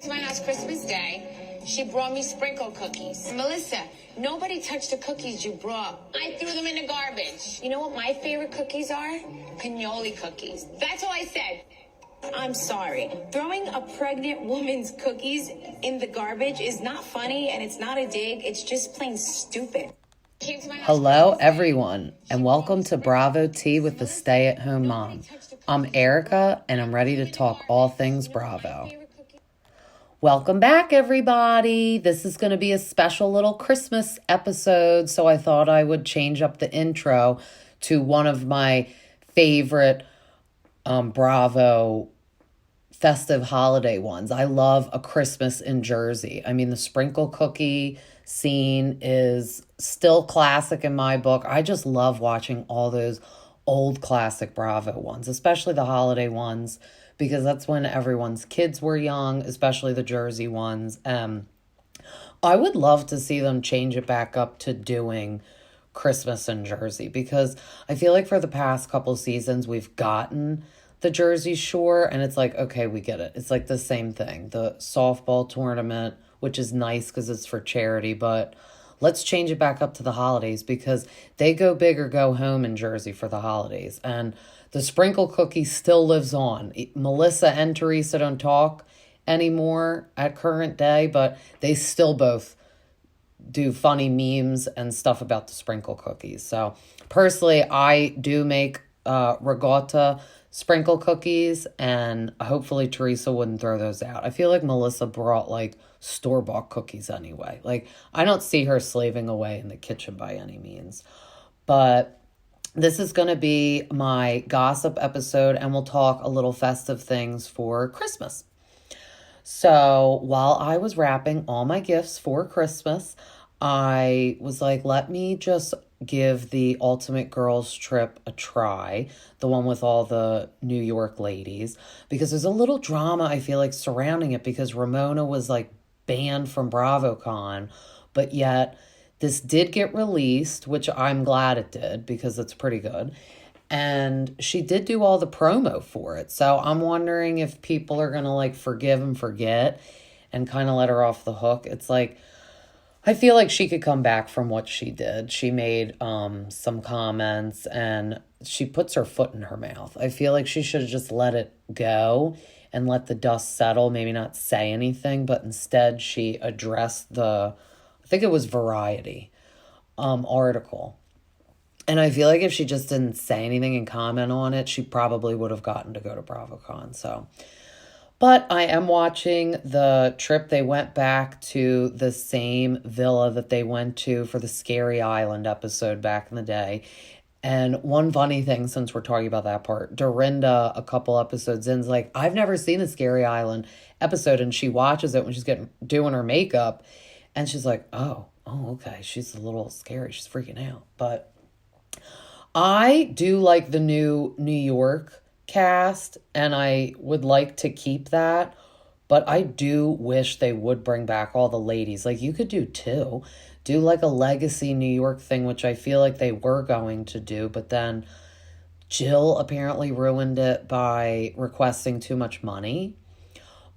To my house Christmas Day, she brought me sprinkle cookies. Melissa, nobody touched the cookies you brought. I threw them in the garbage. You know what my favorite cookies are? Cannoli cookies. That's all I said. I'm sorry. Throwing a pregnant woman's cookies in the garbage is not funny, and it's not a dig. It's just plain stupid. Hello, everyone, and welcome to Bravo Tea with the Stay-at-Home Mom. I'm Erica, and I'm ready to talk all things Bravo. Welcome back, everybody. This is going to be a special little Christmas episode, so I thought I would change up the intro to one of my favorite Bravo festive holiday ones. I love A Christmas in Jersey. I mean, the sprinkle cookie scene is still classic in my book. I just love watching all those old classic Bravo ones, especially the holiday ones, because that's when everyone's kids were young, especially the Jersey ones. I would love to see them change it back up to doing Christmas in Jersey, because I feel like for the past couple seasons, we've gotten the Jersey Shore, and it's like, okay, we get it. It's like the same thing. The softball tournament, which is nice because it's for charity, but let's change it back up to the holidays, because they go big or go home in Jersey for the holidays. And the sprinkle cookie still lives on. Melissa and Teresa don't talk anymore at current day, but they still both do funny memes and stuff about the sprinkle cookies. So personally, I do make regatta sprinkle cookies, and hopefully Teresa wouldn't throw those out. I feel like Melissa brought like store-bought cookies anyway. Like, I don't see her slaving away in the kitchen by any means. But this is going to be my gossip episode, and we'll talk a little festive things for Christmas. So while I was wrapping all my gifts for Christmas, I was like, let me just give the Ultimate Girls Trip a try, the one with all the New York ladies, because there's a little drama, I feel like, surrounding it, because Ramona was like banned from BravoCon, but yet this did get released, which I'm glad it did, because it's pretty good. And she did do all the promo for it. So I'm wondering if people are going to like forgive and forget and kind of let her off the hook. It's like, I feel like she could come back from what she did. She made some comments, and she puts her foot in her mouth. I feel like she should have just let it go and let the dust settle, maybe not say anything, but instead she addressed the, I think it was Variety article. And I feel like if she just didn't say anything and comment on it, she probably would have gotten to go to BravoCon. So, but I am watching the trip. They went back to the same villa that they went to for the Scary Island episode back in the day. And one funny thing, since we're talking about that part, Dorinda, a couple episodes in, is like, I've never seen the Scary Island episode. And she watches it when she's doing her makeup. And she's like, oh, okay. She's a little scary. She's freaking out. But I do like the new New York cast, and I would like to keep that. But I do wish they would bring back all the ladies. Like, you could do two. Do like a legacy New York thing, which I feel like they were going to do. But then Jill apparently ruined it by requesting too much money.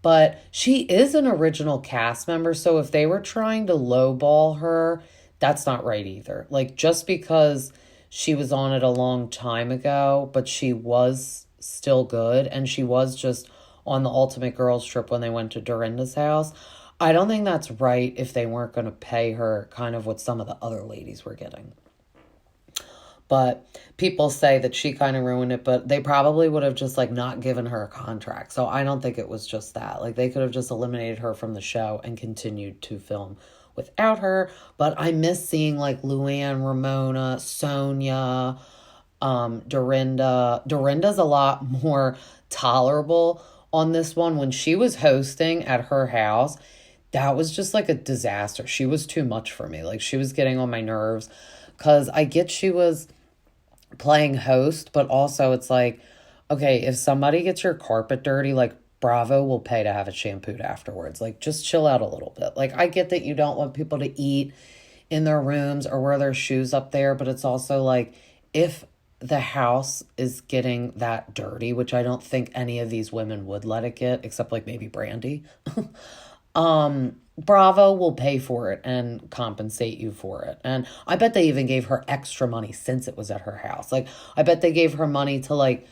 But she is an original cast member, so if they were trying to lowball her, that's not right either. Like, just because she was on it a long time ago, but she was still good, and she was just on the Ultimate Girls Trip when they went to Dorinda's house, I don't think that's right if they weren't going to pay her kind of what some of the other ladies were getting. But people say that she kind of ruined it, but they probably would have just like not given her a contract. So I don't think it was just that. Like, they could have just eliminated her from the show and continued to film without her. But I miss seeing like Luann, Ramona, Sonia, Dorinda. Dorinda's a lot more tolerable on this one. When she was hosting at her house, that was just like a disaster. She was too much for me. Like, she was getting on my nerves, because I get she was playing host, but also it's like, okay, if somebody gets your carpet dirty, like, Bravo will pay to have it shampooed afterwards. Like, just chill out a little bit. Like, I get that you don't want people to eat in their rooms or wear their shoes up there, but it's also like, if the house is getting that dirty, which I don't think any of these women would let it get, except like maybe Brandy. Bravo will pay for it and compensate you for it. And I bet they even gave her extra money since it was at her house. Like, I bet they gave her money to like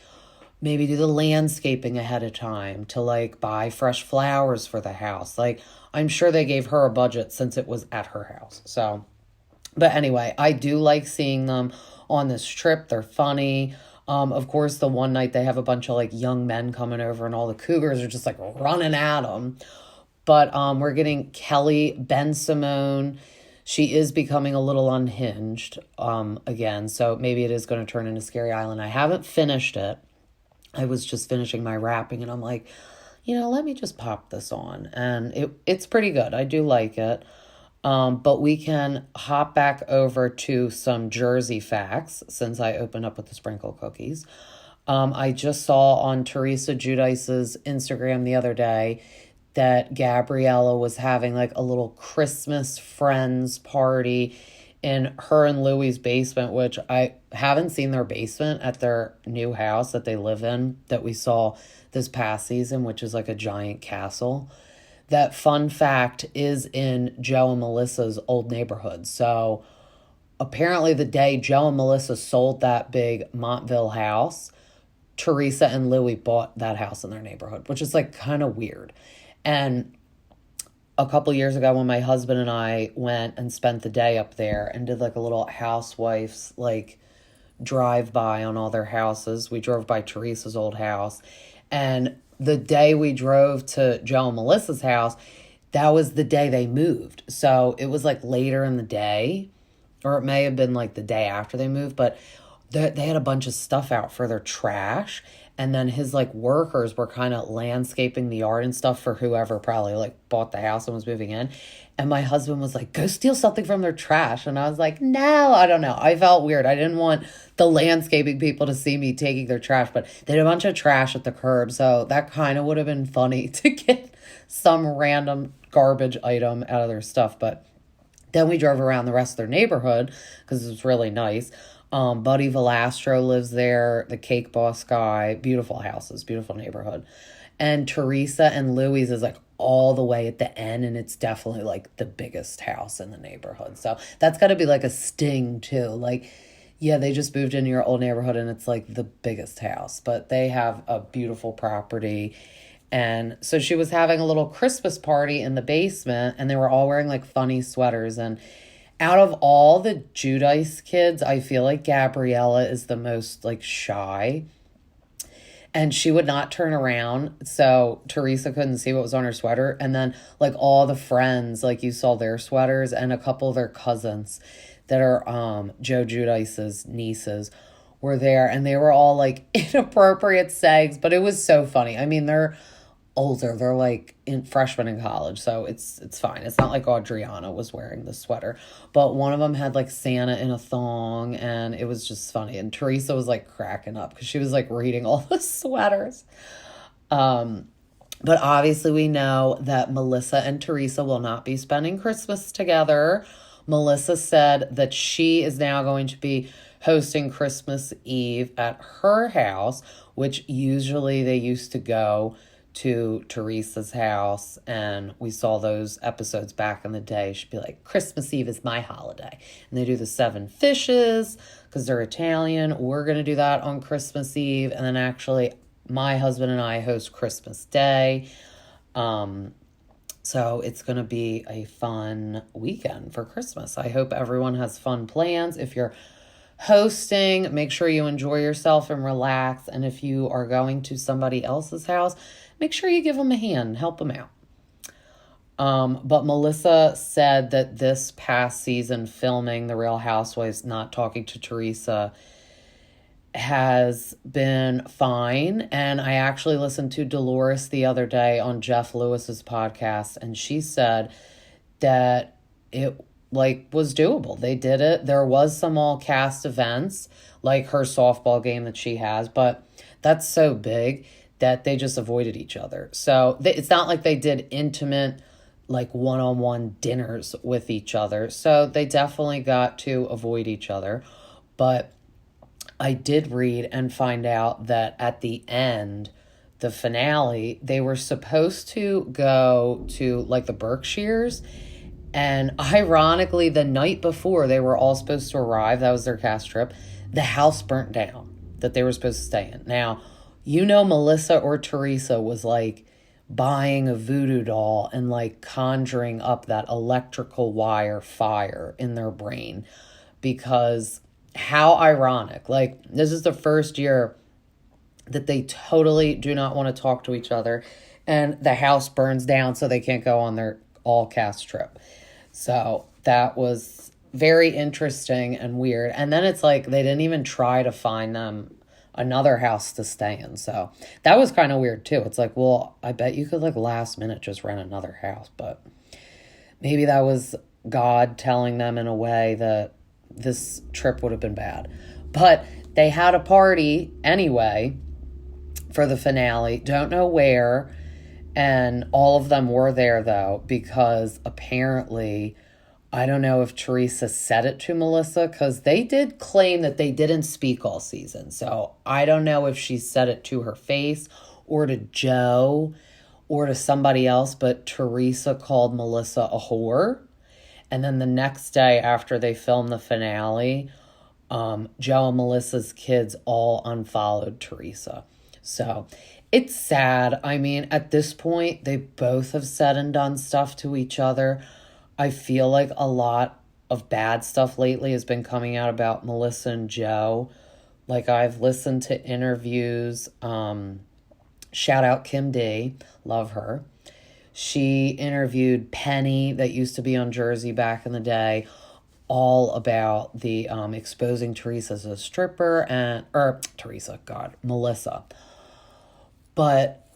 maybe do the landscaping ahead of time, to like buy fresh flowers for the house. Like, I'm sure they gave her a budget since it was at her house. So, but anyway, I do like seeing them on this trip. They're funny. Of course, the one night they have a bunch of like young men coming over and all the cougars are just like running at them. But we're getting Kelly Ben Simone. She is becoming a little unhinged again. So maybe it is going to turn into Scary Island. I haven't finished it. I was just finishing my wrapping and I'm like, let me just pop this on. And it's pretty good. I do like it. But we can hop back over to some Jersey facts since I opened up with the sprinkle cookies. I just saw on Teresa Giudice's Instagram the other day that Gabriella was having like a little Christmas friends party in her and Louie's basement, which I haven't seen their basement at their new house that they live in that we saw this past season, which is like a giant castle. That fun fact is in Joe and Melissa's old neighborhood. So apparently the day Joe and Melissa sold that big Montville house, Teresa and Louie bought that house in their neighborhood, which is like kind of weird. And a couple years ago when my husband and I went and spent the day up there and did like a little housewife's like drive by on all their houses, we drove by Teresa's old house. And the day we drove to Joe and Melissa's house, that was the day they moved. So it was like later in the day, or it may have been like the day after they moved, but they had a bunch of stuff out for their trash. And then his like workers were kind of landscaping the yard and stuff for whoever probably like bought the house and was moving in. And my husband was like, go steal something from their trash. And I was like, no, I don't know. I felt weird. I didn't want the landscaping people to see me taking their trash, but they had a bunch of trash at the curb. So that kind of would have been funny to get some random garbage item out of their stuff. But then we drove around the rest of their neighborhood because it was really nice. Buddy Velastro lives there, the cake boss guy, beautiful houses, beautiful neighborhood. And Teresa and Louie's is like all the way at the end, and it's definitely like the biggest house in the neighborhood. So that's got to be like a sting too. Like, yeah, they just moved into your old neighborhood and it's like the biggest house, but they have a beautiful property. And so she was having a little Christmas party in the basement and they were all wearing like funny sweaters. And out of all the Giudice kids, I feel like Gabriella is the most like shy. And she would not turn around. So Teresa couldn't see what was on her sweater. And then like all the friends, like you saw their sweaters and a couple of their cousins that are Joe Giudice's nieces were there. And they were all like inappropriate sayings. But it was so funny. I mean, they're older. They're like freshmen in college. So it's fine. It's not like Adriana was wearing the sweater. But one of them had like Santa in a thong. And it was just funny. And Teresa was like cracking up because she was like reading all the sweaters. But obviously we know that Melissa and Teresa will not be spending Christmas together. Melissa said that she is now going to be hosting Christmas Eve at her house, which usually they used to go to Teresa's house, and we saw those episodes back in the day. She'd be like, Christmas Eve is my holiday. And they do the 7 fishes because they're Italian. We're going to do that on Christmas Eve. And then actually my husband and I host Christmas Day. So it's going to be a fun weekend for Christmas. I hope everyone has fun plans. If you're hosting, make sure you enjoy yourself and relax. And if you are going to somebody else's house, make sure you give them a hand, help them out. But Melissa said that this past season filming The Real Housewives, not talking to Teresa, has been fine. And I actually listened to Dolores the other day on Jeff Lewis's podcast, and she said that it like was doable. They did it. There was some all cast events like her softball game that she has, but that's so big that they just avoided each other. So it's not like they did intimate like one-on-one dinners with each other. So they definitely got to avoid each other. But I did read and find out that at the end, the finale, they were supposed to go to like the Berkshires. And ironically, the night before they were all supposed to arrive, that was their cast trip, the house burnt down that they were supposed to stay in. Now, Melissa or Teresa was like buying a voodoo doll and like conjuring up that electrical wire fire in their brain, because how ironic. Like, this is the first year that they totally do not want to talk to each other, and the house burns down so they can't go on their all cast trip. So that was very interesting and weird. And then it's like they didn't even try to find them another house to stay in. So that was kind of weird too. It's like, well, I bet you could like last minute just rent another house, but maybe that was God telling them in a way that this trip would have been bad. But they had a party anyway for the finale. Don't know where. And all of them were there though, because apparently, I don't know if Teresa said it to Melissa, because they did claim that they didn't speak all season. So I don't know if she said it to her face or to Joe or to somebody else, but Teresa called Melissa a whore. And then the next day after they filmed the finale, Joe and Melissa's kids all unfollowed Teresa. So it's sad. I mean, at this point, they both have said and done stuff to each other. I feel like a lot of bad stuff lately has been coming out about Melissa and Joe. Like, I've listened to interviews. Shout out Kim D. Love her. She interviewed Penny, that used to be on Jersey back in the day, all about the exposing Teresa as a stripper Melissa. But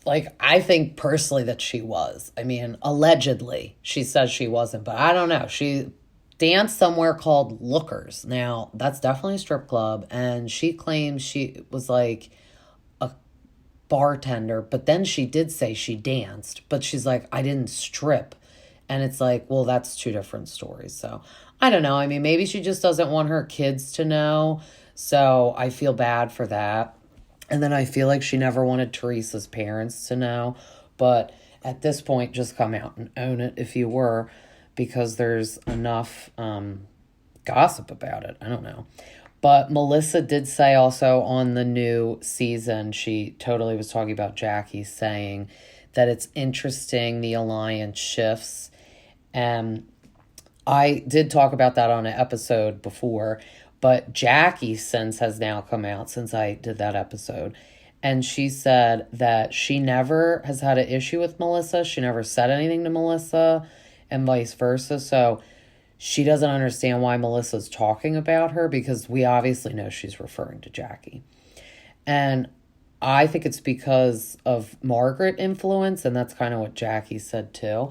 like, I think personally that she was. I mean, allegedly, she says she wasn't, but I don't know. She danced somewhere called Lookers. Now, that's definitely a strip club, and she claims she was like a bartender, but then she did say she danced, but she's like, I didn't strip. And it's like, well, that's two different stories. So I don't know. I mean, maybe she just doesn't want her kids to know. So I feel bad for that. And then I feel like she never wanted Teresa's parents to know. But at this point, just come out and own it if you were, because there's enough gossip about it. I don't know. But Melissa did say also on the new season, she totally was talking about Jackie, saying that it's interesting the alliance shifts. And I did talk about that on an episode before. But Jackie since has now come out since I did that episode. And she said that she never has had an issue with Melissa. She never said anything to Melissa and vice versa. So she doesn't understand why Melissa's talking about her, because we obviously know she's referring to Jackie. And I think it's because of Margaret influence. And that's kind of what Jackie said too.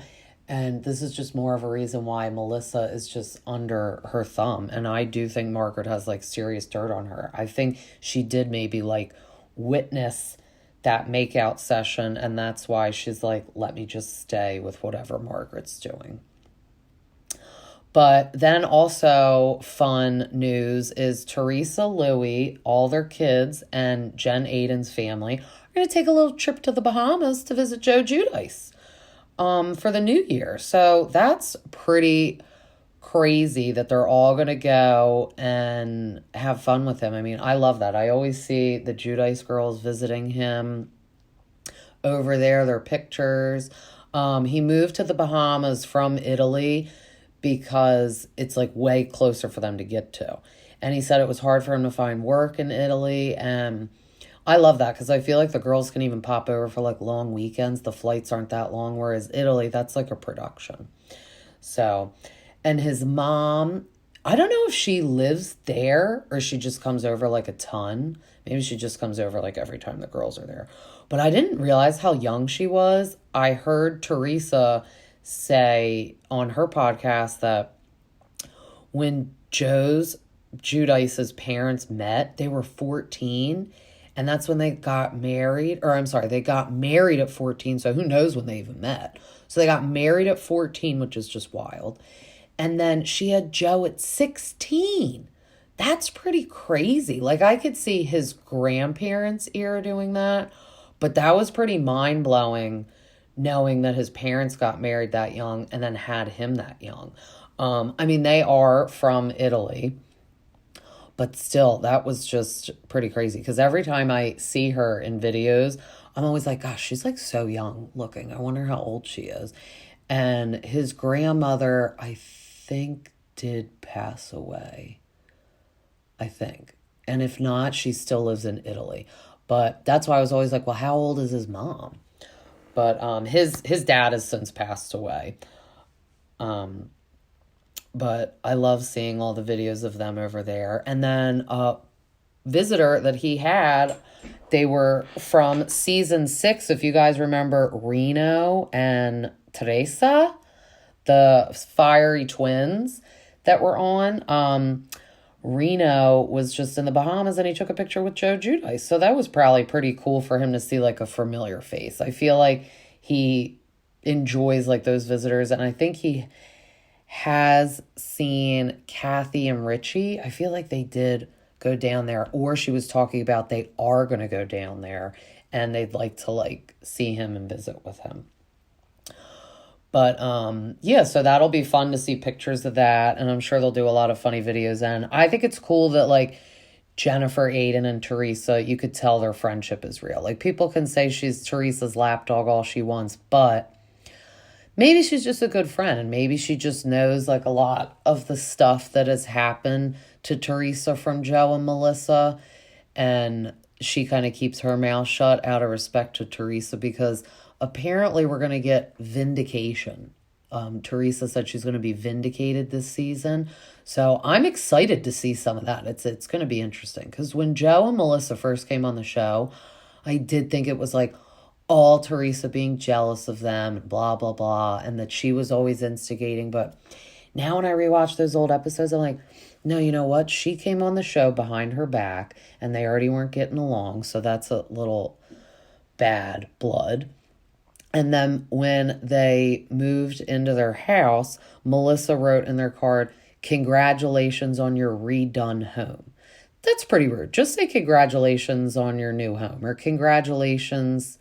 And this is just more of a reason why Melissa is just under her thumb. And I do think Margaret has like serious dirt on her. I think she did maybe like witness that makeout session. And that's why she's like, let me just stay with whatever Margaret's doing. But then also fun news is Teresa, Louie, all their kids, and Jen Aiden's family are going to take a little trip to the Bahamas to visit Joe Giudice for the new year. So that's pretty crazy that they're all going to go and have fun with him. I mean, I love that. I always see the Giudice girls visiting him over there, their pictures. He moved to the Bahamas from Italy because it's like way closer for them to get to. And he said it was hard for him to find work in Italy, and I love that because I feel like the girls can even pop over for like long weekends. The flights aren't that long, whereas Italy, that's like a production. So, and his mom, I don't know if she lives there or she just comes over like a ton. Maybe she just comes over like every time the girls are there. But I didn't realize how young she was. I heard Teresa say on her podcast that when Giudice's parents met, they were 14. And that's when they got married. Or I'm sorry, they got married at 14. So who knows when they even met. So they got married at 14, which is just wild. And then she had Joe at 16. That's pretty crazy. Like, I could see his grandparents' era doing that, but that was pretty mind-blowing knowing that his parents got married that young and then had him that young. I mean, they are from Italy, but still, that was just pretty crazy because every time I see her in videos, I'm always like, gosh, she's like so young looking. I wonder how old she is. And his grandmother, I think, did pass away. I think. And if not, she still lives in Italy. But that's why I was always like, well, how old is his mom? But his dad has since passed away. But I love seeing all the videos of them over there. And then a visitor that he had, they were from season 6, if you guys remember, Reno and Teresa, the fiery twins that were on. Reno was just in the Bahamas and he took a picture with Joe Giudice. So that was probably pretty cool for him to see like a familiar face. I feel like he enjoys like those visitors, and I think he has seen Kathy and Richie. I feel like they did go down there, or she was talking about they are going to go down there and they'd like to like see him and visit with him. But, yeah, so that'll be fun to see pictures of that. And I'm sure they'll do a lot of funny videos. And I think it's cool that, like, Jennifer, Aiden, and Teresa, you could tell their friendship is real. Like, people can say she's Teresa's lapdog all she wants, but maybe she's just a good friend. And maybe she just knows, like, a lot of the stuff that has happened to Teresa from Joe and Melissa. And she kind of keeps her mouth shut out of respect to Teresa because apparently we're going to get vindication. Teresa said she's going to be vindicated this season. So I'm excited to see some of that. It's going to be interesting. Because when Joe and Melissa first came on the show, I did think it was like all Teresa being jealous of them and blah, blah, blah. And that she was always instigating. But now when I rewatch those old episodes, I'm like, no, you know what? She came on the show behind her back and they already weren't getting along. So that's a little bad blood. And then when they moved into their house, Melissa wrote in their card, congratulations on your redone home. That's pretty rude. Just say congratulations on your new home, or congratulations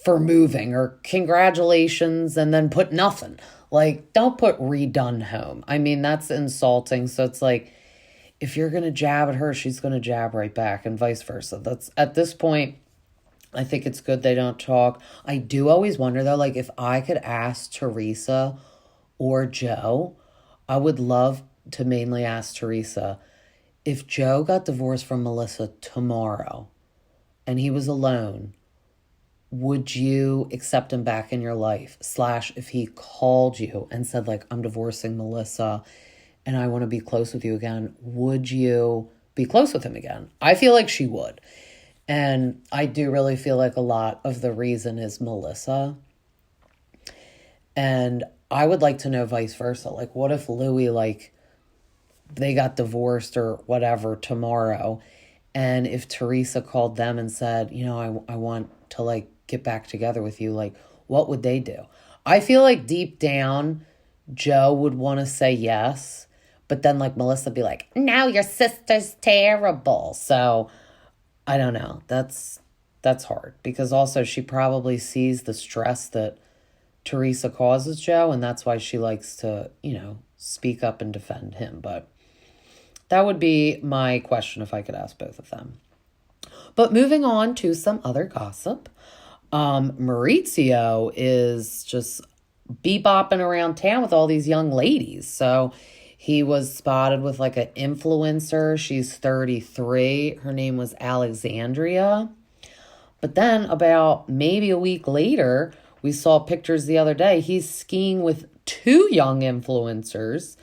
for moving, or congratulations and then put nothing. Like, don't put redone home. I mean, that's insulting. So it's like, if you're going to jab at her, she's going to jab right back and vice versa. That's at this point, I think it's good they don't talk. I do always wonder, though, like, if I could ask Teresa or Joe, I would love to mainly ask Teresa, if Joe got divorced from Melissa tomorrow and he was alone, would you accept him back in your life? / if he called you and said, like, I'm divorcing Melissa and I want to be close with you again, would you be close with him again? I feel like she would. And I do really feel like a lot of the reason is Melissa. And I would like to know vice versa. Like, what if Louis, like, they got divorced or whatever tomorrow, and if Teresa called them and said, you know, I want to, like, get back together with you, like, what would they do? I feel like deep down, Joe would want to say yes, but then, like, Melissa would be like, no, your sister's terrible. So I don't know. That's hard because also she probably sees the stress that Teresa causes Joe, and that's why she likes to, you know, speak up and defend him. But that would be my question if I could ask both of them. But moving on to some other gossip, Mauricio is just bebopping around town with all these young ladies. So he was spotted with like an influencer. She's 33. Her name was Alexandria. But then about maybe a week later, we saw pictures the other day. He's skiing with 2 young influencers.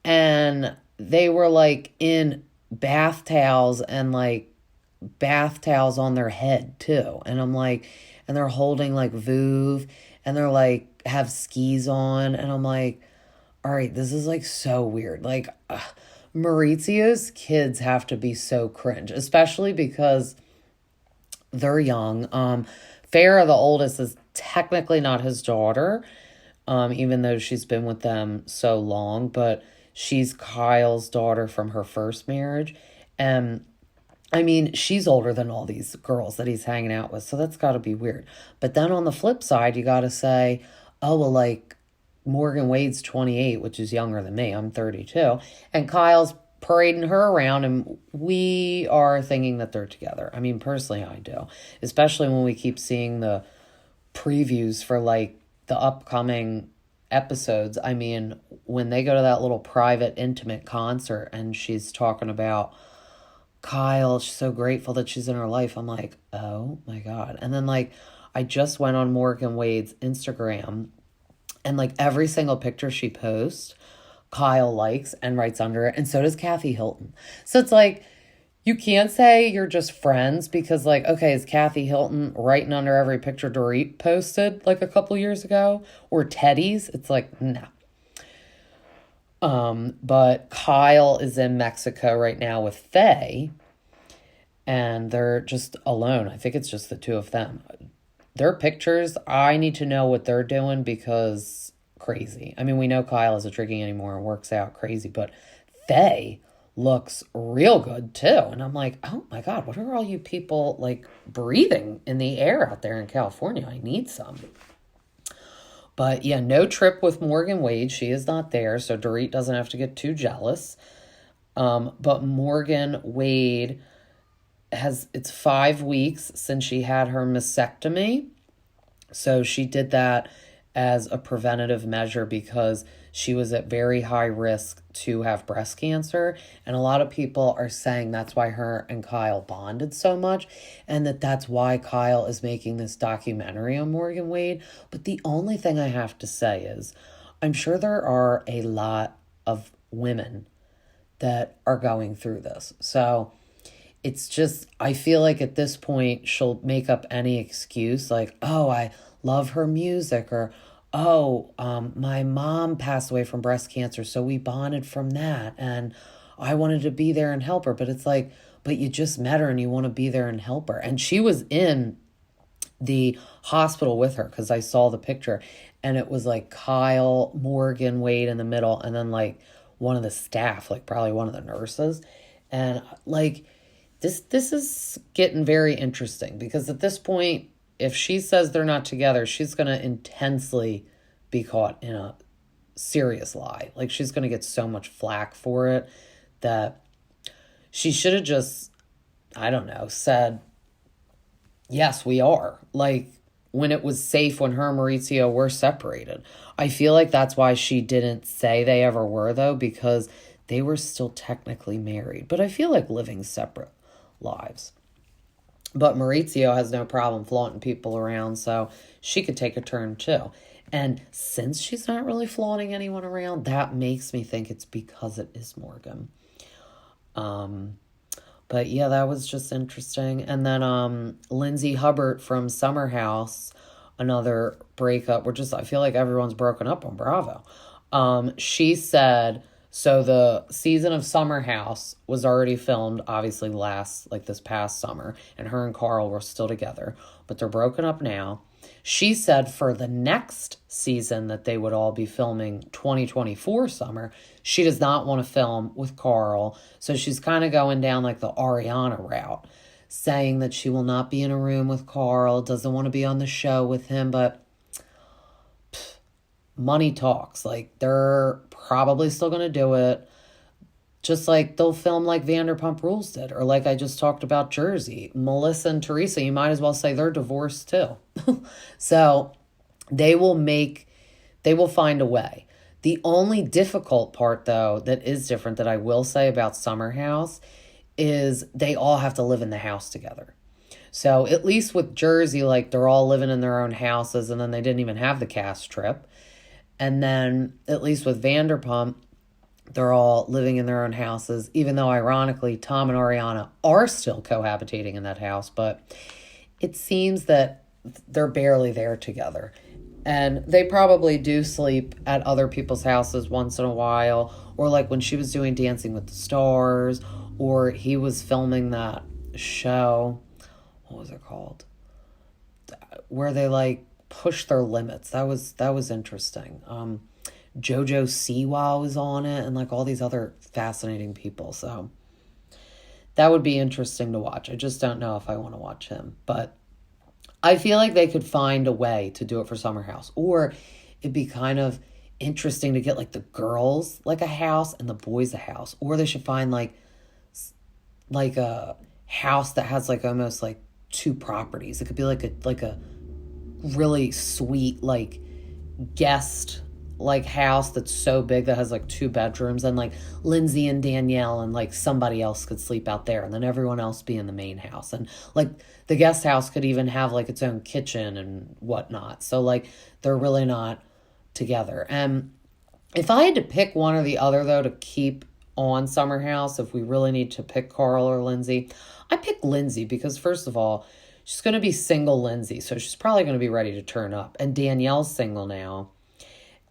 And they were like in bath towels and like bath towels on their head too. And I'm like, and they're holding like Vuv and they're like have skis on. And I'm like, all right, this is like so weird. Like Maurizio's kids have to be so cringe, especially because they're young. Farrah, the oldest, is technically not his daughter, even though she's been with them so long, but She's Kyle's daughter from her first marriage. And I mean, she's older than all these girls that he's hanging out with, so that's got to be weird. But then on the flip side, you got to say, oh, well, like, Morgan Wade's 28, which is younger than me. I'm 32. And Kyle's parading her around, and we are thinking that they're together. I mean, personally, I do. Especially when we keep seeing the previews for, like, the upcoming episodes. I mean, when they go to that little private, intimate concert, and she's talking about Kyle, she's so grateful that she's in her life. I'm like, oh my God. And then like, I just went on Morgan Wade's Instagram, and like every single picture she posts, Kyle likes and writes under it. And so does Kathy Hilton. So it's like, you can't say you're just friends because like, okay, is Kathy Hilton writing under every picture Dorit posted like a couple years ago? Or Teddy's? It's like, no. But Kyle is in Mexico right now with Faye, and they're just alone. I think it's just the two of them. Their pictures, I need to know what they're doing because crazy. I mean, we know Kyle isn't drinking anymore and works out crazy, but Faye looks real good too. And I'm like, oh my God, what are all you people like breathing in the air out there in California? I need some. But yeah, no trip with Morgan Wade. She is not there, so Dorit doesn't have to get too jealous. But Morgan Wade it's 5 weeks since she had her mastectomy. So she did that as a preventative measure because she was at very high risk to have breast cancer. And a lot of people are saying that's why her and Kyle bonded so much, and that's why Kyle is making this documentary on Morgan Wade. But the only thing I have to say is I'm sure there are a lot of women that are going through this. So it's just, I feel like at this point she'll make up any excuse like, oh, I love her music, or oh, my mom passed away from breast cancer, so we bonded from that, and I wanted to be there and help her. But it's like, but you just met her and you want to be there and help her. And she was in the hospital with her because I saw the picture, and it was like Kyle, Morgan Wade in the middle, and then like one of the staff, like probably one of the nurses. And like, this is getting very interesting because at this point, if she says they're not together, she's going to intensely be caught in a serious lie. Like, she's going to get so much flack for it that she should have just, I don't know, said, yes, we are. Like, when it was safe when her and Mauricio were separated. I feel like that's why she didn't say they ever were, though, because they were still technically married. But I feel like living separate lives. But Mauricio has no problem flaunting people around, so she could take a turn too. And since she's not really flaunting anyone around, that makes me think it's because it is Morgan. But yeah, that was just interesting. And then Lindsey Hubbard from Summer House, another breakup. I feel like everyone's broken up on Bravo. She said, so the season of Summer House was already filmed, obviously this past summer, and her and Carl were still together, but they're broken up now. She said for the next season that they would all be filming 2024 summer, she does not want to film with Carl, so she's kind of going down like the Ariana route, saying that she will not be in a room with Carl, doesn't want to be on the show with him, but money talks. Like, they're probably still going to do it. Just like they'll film like Vanderpump Rules did, or like I just talked about Jersey. Melissa and Teresa, you might as well say they're divorced too. So they will find a way. The only difficult part, though, that is different that I will say about Summer House is they all have to live in the house together. So at least with Jersey, like, they're all living in their own houses, and then they didn't even have the cast trip. And then at least with Vanderpump, they're all living in their own houses, even though ironically Tom and Ariana are still cohabitating in that house, but it seems that they're barely there together. And they probably do sleep at other people's houses once in a while, or like when she was doing Dancing with the Stars, or he was filming that show, what was it called? Where they like push their limits. That was interesting. JoJo Siwa was on it, and like all these other fascinating people. So that would be interesting to watch. I just don't know if I want to watch him. But I feel like they could find a way to do it for Summer House. Or it'd be kind of interesting to get like the girls like a house and the boys a house. Or they should find like a house that has like almost like two properties. It could be like a really sweet like guest like house that's so big that has like two bedrooms, and like Lindsey and Danielle and like somebody else could sleep out there, and then everyone else be in the main house. And like the guest house could even have like its own kitchen and whatnot. So like they're really not together. And if I had to pick one or the other though to keep on Summer House, if we really need to pick Carl or Lindsey, I pick Lindsey because first of all, she's going to be single Lindsey, so she's probably going to be ready to turn up. And Danielle's single now,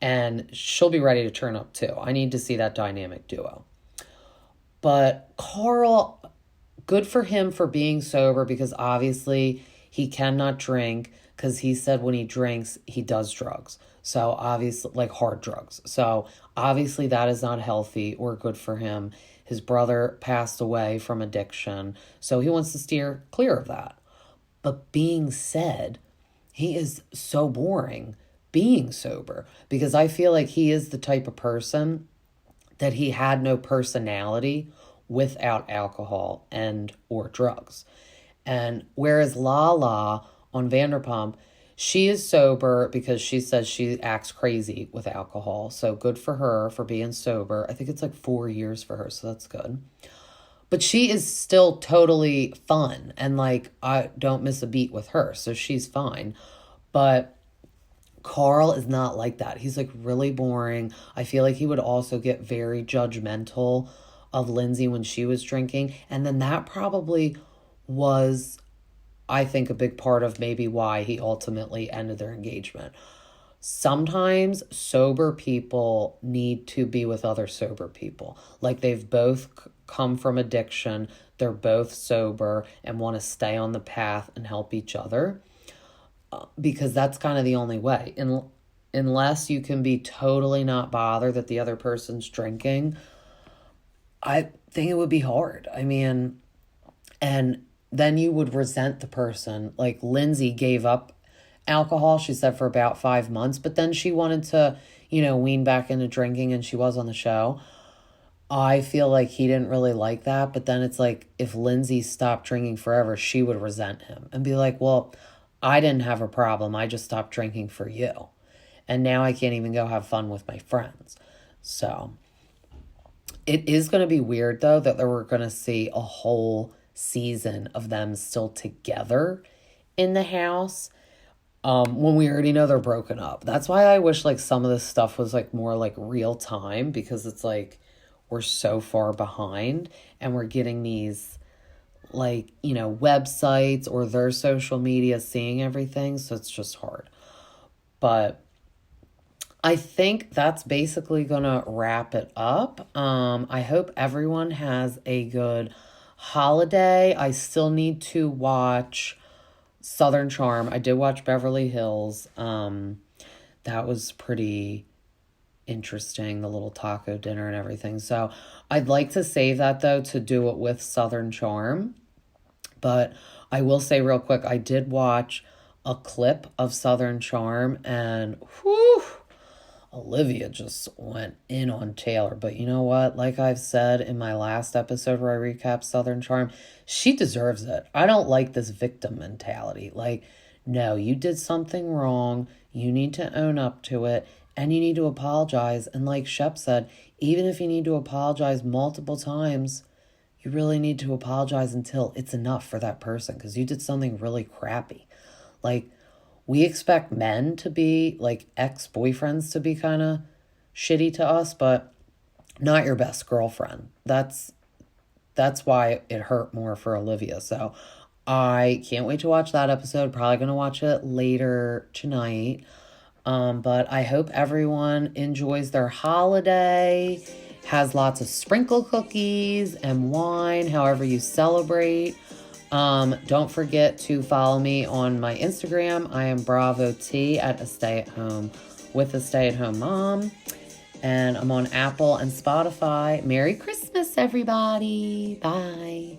and she'll be ready to turn up too. I need to see that dynamic duo. But Carl, good for him for being sober, because obviously he cannot drink, because he said when he drinks, he does drugs. So obviously, like hard drugs. So obviously that is not healthy or good for him. His brother passed away from addiction, so he wants to steer clear of that. But being said, he is so boring being sober, because I feel like he is the type of person that he had no personality without alcohol and or drugs. And whereas Lala on Vanderpump, she is sober because she says she acts crazy with alcohol. So good for her for being sober. I think it's like 4 years for her, so that's good. But she is still totally fun, and like I don't miss a beat with her, so she's fine. But Carl is not like that. He's like really boring. I feel like he would also get very judgmental of Lindsey when she was drinking. And then that probably was, I think, a big part of maybe why he ultimately ended their engagement. Sometimes sober people need to be with other sober people. Like they've both come from addiction. They're both sober and want to stay on the path and help each other. Because that's kind of the only way. Unless you can be totally not bothered that the other person's drinking, I think it would be hard. I mean, and then you would resent the person. Like Lindsey gave up alcohol, she said, for about 5 months, but then she wanted to, wean back into drinking, and she was on the show. I feel like he didn't really like that, but then it's like if Lindsey stopped drinking forever, she would resent him and be like, well, I didn't have a problem. I just stopped drinking for you. And now I can't even go have fun with my friends. So it is going to be weird, though, that we're going to see a whole season of them still together in the house when we already know they're broken up. That's why I wish like some of this stuff was like more like real time, because it's like we're so far behind and we're getting these like, websites or their social media seeing everything. So it's just hard. But I think that's basically going to wrap it up. I hope everyone has a good holiday. I still need to watch Southern Charm. I did watch Beverly Hills. That was pretty interesting, the little taco dinner and everything. So I'd like to save that though to do it with Southern Charm. But I will say real quick, I did watch a clip of Southern Charm, and whew, Olivia just went in on Taylor. But you know what? Like I've said in my last episode where I recapped Southern Charm, she deserves it. I don't like this victim mentality. Like, no, you did something wrong. You need to own up to it. And you need to apologize. And like Shep said, even if you need to apologize multiple times, you really need to apologize until it's enough for that person, because you did something really crappy. Like, we expect men to be, like, ex-boyfriends to be kind of shitty to us, but not your best girlfriend. That's why it hurt more for Olivia. So I can't wait to watch that episode. Probably going to watch it later tonight. But I hope everyone enjoys their holiday, has lots of sprinkle cookies and wine, however you celebrate. Don't forget to follow me on my Instagram. I am Bravo T at a stay-at-home with a stay-at-home mom. And I'm on Apple and Spotify. Merry Christmas, everybody. Bye.